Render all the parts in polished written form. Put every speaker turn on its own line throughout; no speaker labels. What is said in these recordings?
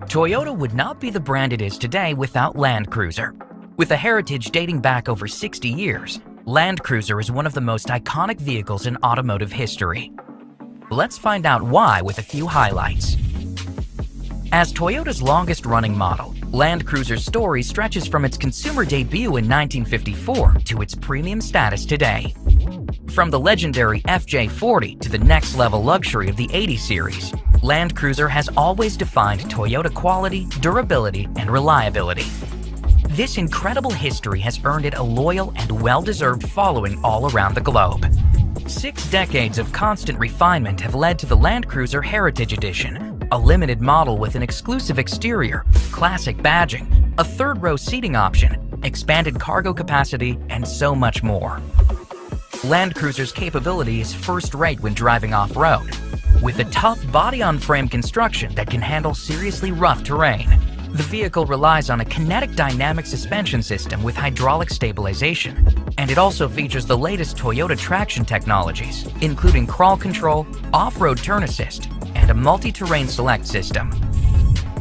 Toyota would not be the brand it is today without Land Cruiser. With a heritage dating back over 60 years, Land Cruiser is one of the most iconic vehicles in automotive history. Let's find out why with a few highlights. As Toyota's longest-running model, Land Cruiser's story stretches from its consumer debut in 1954 to its premium status today. From the legendary FJ40 to the next-level luxury of the 80 series, Land Cruiser has always defined Toyota quality, durability, and reliability. This incredible history has earned it a loyal and well-deserved following all around the globe. 6 decades of constant refinement have led to the Land Cruiser Heritage Edition, a limited model with an exclusive exterior, classic badging, a third-row seating option, expanded cargo capacity, and so much more. Land Cruiser's capability is first-rate when driving off-road, with a tough body-on-frame construction that can handle seriously rough terrain. The vehicle relies on a kinetic dynamic suspension system with hydraulic stabilization, and it also features the latest Toyota traction technologies, including crawl control, off-road turn assist, and a multi-terrain select system.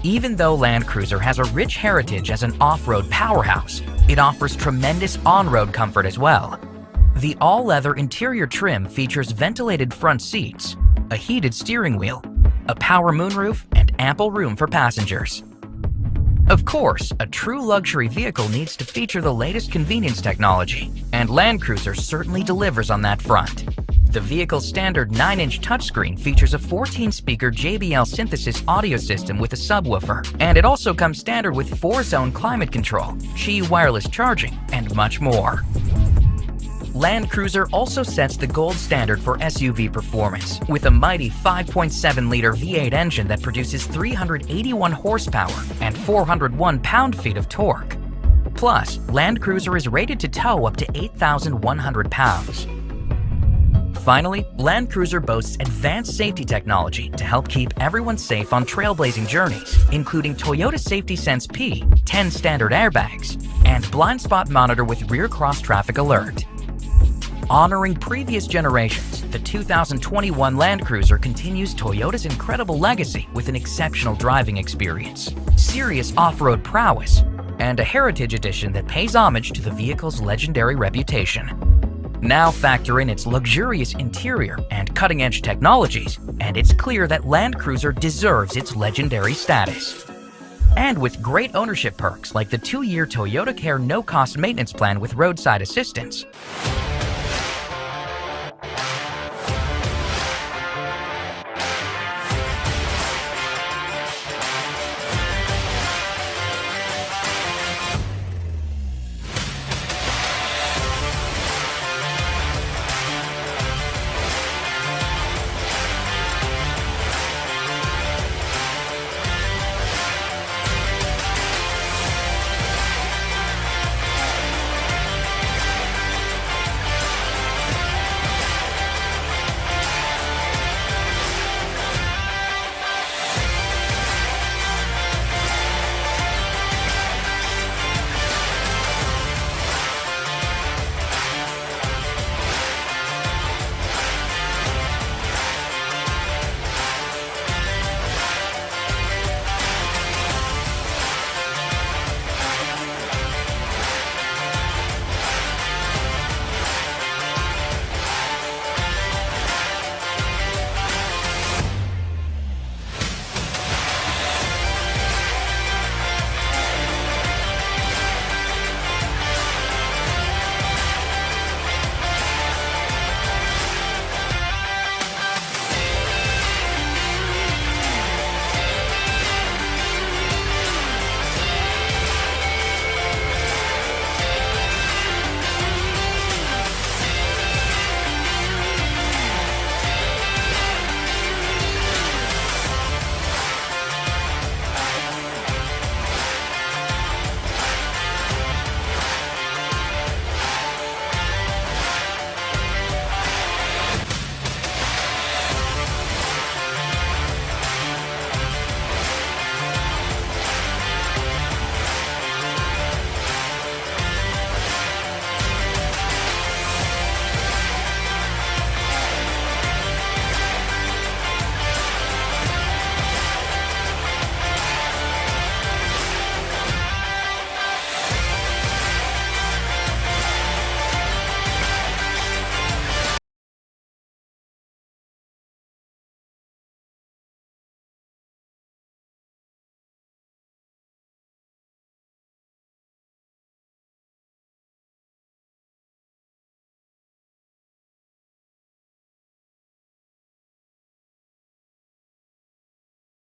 Even though Land Cruiser has a rich heritage as an off-road powerhouse, it offers tremendous on-road comfort as well. The all-leather interior trim features ventilated front seats, a heated steering wheel, a power moonroof, and ample room for passengers. Of course, a true luxury vehicle needs to feature the latest convenience technology, and Land Cruiser certainly delivers on that front. The vehicle's standard 9-inch touchscreen features a 14-speaker JBL synthesis audio system with a subwoofer, and it also comes standard with 4-zone climate control, Qi wireless charging, and much more. Land Cruiser also sets the gold standard for SUV performance, with a mighty 5.7-liter V8 engine that produces 381 horsepower and 401 pound-feet of torque. Plus, Land Cruiser is rated to tow up to 8,100 pounds. Finally, Land Cruiser boasts advanced safety technology to help keep everyone safe on trailblazing journeys, including Toyota Safety Sense P, 10 standard airbags, and blind spot monitor with rear cross-traffic alert. Honoring previous generations, the 2021 Land Cruiser continues Toyota's incredible legacy with an exceptional driving experience, serious off-road prowess, and a heritage edition that pays homage to the vehicle's legendary reputation. Now factor in its luxurious interior and cutting-edge technologies, and it's clear that Land Cruiser deserves its legendary status. And with great ownership perks like the 2-year Toyota Care no-cost maintenance plan with roadside assistance,